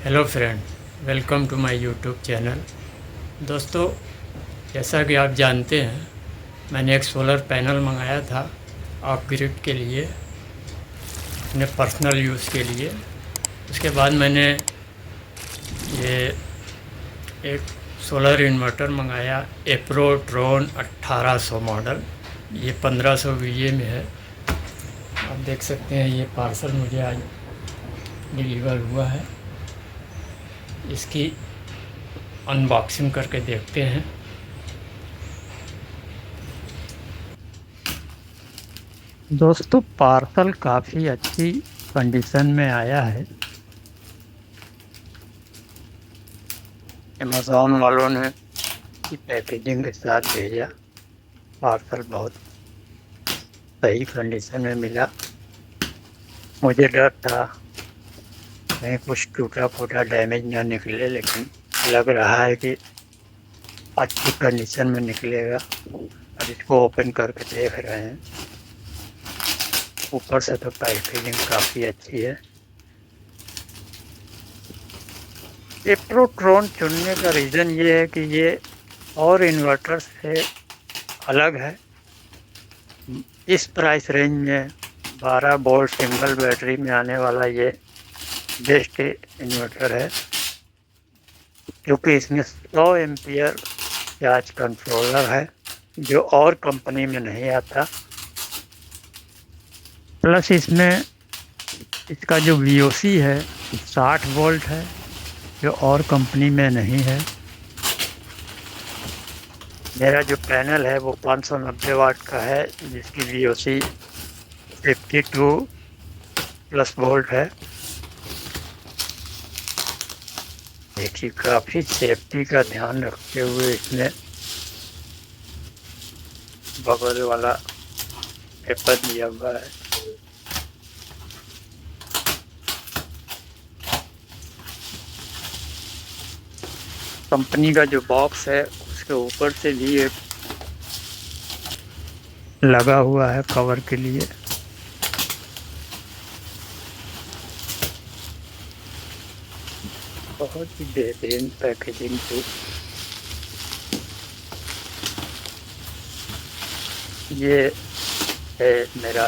Hello friend, welcome to my YouTube channel. दोस्तों, जैसा कि आप जानते हैं, मैंने एक सोलर पैनल मंगाया था ऑफ ग्रिड के लिए, अपने पर्सनल यूज़ के लिए। उसके बाद मैंने ये एक सोलर इन्वर्टर मंगाया, एप्रोट्रॉन 1800 मॉडल। ये 1500 वीए में है। आप देख सकते हैं, ये पार्सल मुझे आज डिलीवर हुआ है। इसकी अनबॉक्सिंग करके देखते हैं। दोस्तों, पार्सल काफ़ी अच्छी कंडीशन में आया है। अमेज़ॉन वालों ने की पैकेजिंग के साथ भेजा। पार्सल बहुत सही कंडीशन में मिला। मुझे डर था कहीं कुछ टूटा फूटा डैमेज ना निकले, लेकिन लग रहा है कि अच्छी कंडीशन में निकलेगा। अब इसको ओपन करके देख रहे हैं। ऊपर से तो पैकेजिंग काफ़ी अच्छी है। एप्रोट्रॉन चुनने का रीज़न ये है कि ये और इन्वर्टर से अलग है। इस प्राइस रेंज में 12 वोल्ट सिंगल बैटरी में आने वाला ये बेस्ट इन्वर्टर है, क्योंकि इसमें 100 एम्पियर चार्ज कंट्रोलर है, जो और कंपनी में नहीं आता। प्लस इसमें इसका जो VOC है 60 वोल्ट है, जो और कंपनी में नहीं है। मेरा जो पैनल है वो 590 वाट का है, जिसकी VOC 52 प्लस वोल्ट है। देखिए, काफ़ी सेफ्टी का ध्यान रखते हुए इसमें बबल वाला पेपर दिया हुआ है। कंपनी का जो बॉक्स है उसके ऊपर से भी एक लगा हुआ है कवर के लिए। बहुत ही बेहतरीन पैकेजिंग थी। ये है मेरा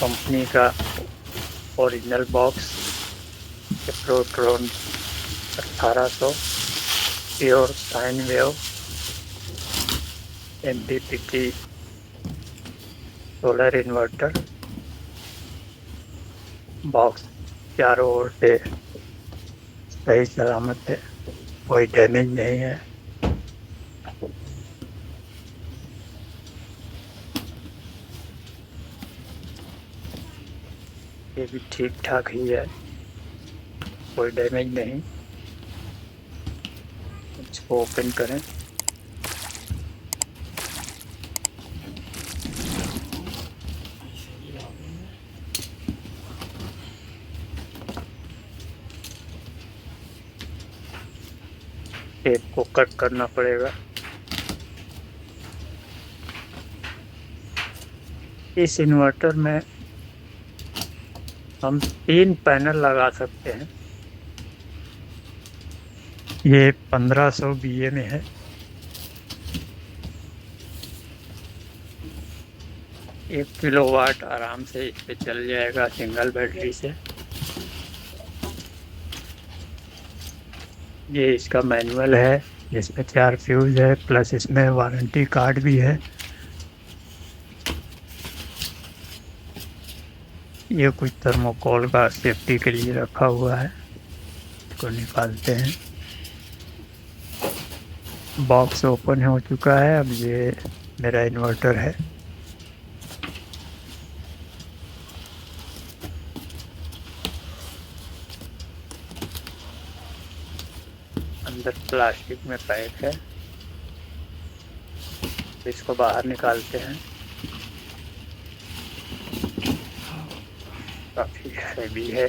कंपनी का ओरिजिनल बॉक्स, एप्रोट्रॉन 1800 pure sine wave MPPT solar inverter. Box चारों ओर से सही सलामत है, कोई डैमेज नहीं है। ये भी ठीक ठाक ही है, कोई डैमेज नहीं। इसको ओपन करें। टेप को कट करना पड़ेगा। इस इन्वर्टर में हम 3 पैनल लगा सकते हैं। ये 1500 BA में है। 1 किलोवाट आराम से इस पे चल जाएगा सिंगल बैटरी से। ये इसका मैनुअल है, जिसमें 4 फ्यूज है, प्लस इसमें वारंटी कार्ड भी है। ये कुछ थर्मोकोल का सेफ्टी के लिए रखा हुआ है। इसको निकालते हैं। बॉक्स ओपन हो चुका है। अब ये मेरा इन्वर्टर है। अंदर प्लास्टिक में पैक है। इसको बाहर निकालते हैं। काफ़ी हैवी है।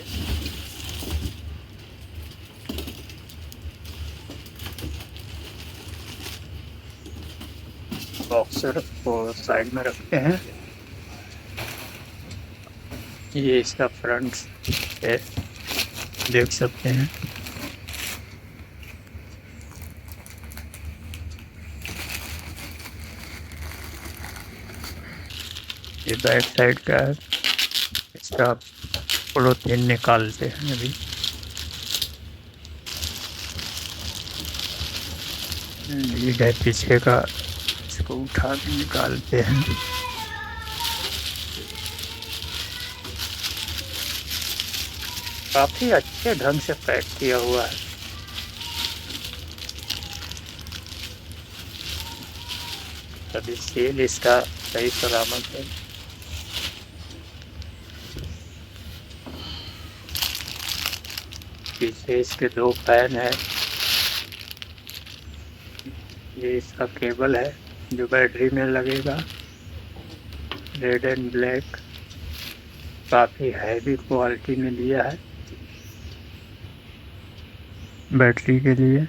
बॉक्सर को साइड में रखते हैं। ये इसका फ्रंट है। देख सकते हैं। ये बैक साइड का है, इसका पोलोथीन निकालते हैं अभी। लीड है पीछे का, इसको उठा के निकालते हैं। काफ़ी अच्छे ढंग से पैक किया हुआ है। अभी सेल इसका सही सलामत है। पीछे इसके 2 फैन है। ये इसका केबल है जो बैटरी में लगेगा, रेड एंड ब्लैक, काफ़ी हैवी क्वालिटी में दिया है बैटरी के लिए।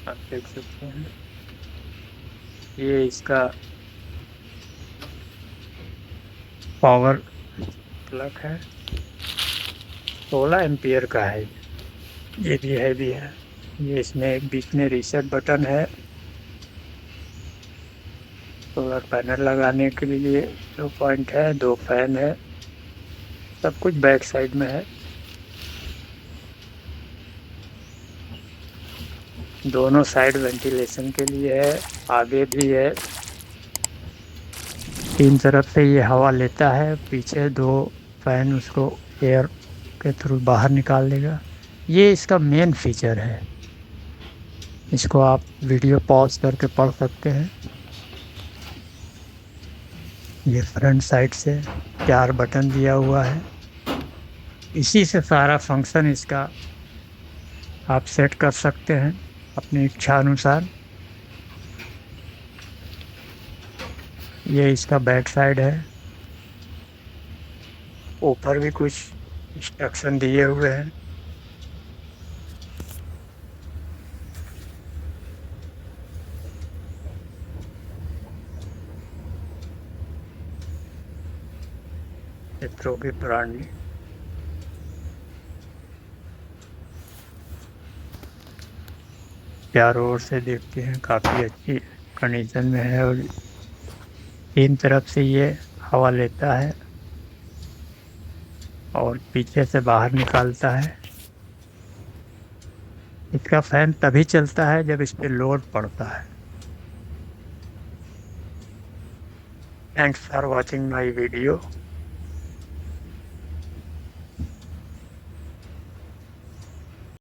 आप देख सकते हैं ये इसका पावर प्लग है, 16 एम्पियर का है। ये भी हैवी है। ये इसमें एक बीच में रीसेट बटन है, सोलर पैनल लगाने के लिए 2 पॉइंट है, 2 फैन है, सब कुछ बैक साइड में है। दोनों साइड वेंटिलेशन के लिए है, आगे भी है। 3 तरफ से ये हवा लेता है। पीछे 2 फैन उसको एयर के थ्रू बाहर निकाल देगा। ये इसका मेन फीचर है। इसको आप वीडियो पॉज करके पढ़ सकते हैं। ये फ्रंट साइड से 4 बटन दिया हुआ है। इसी से सारा फंक्शन इसका आप सेट कर सकते हैं अपनी इच्छा अनुसार। ये इसका बैक साइड है। ऊपर भी कुछ इंस्ट्रक्शन दिए हुए हैं। चित्रों की ब्रांड चारों ओर से देखते हैं काफ़ी अच्छी कंडीशन में है और 3 तरफ से ये हवा लेता है और पीछे से बाहर निकालता है। इसका फैन तभी चलता है जब इस पे लोड पड़ता है। Thanks for watching my video.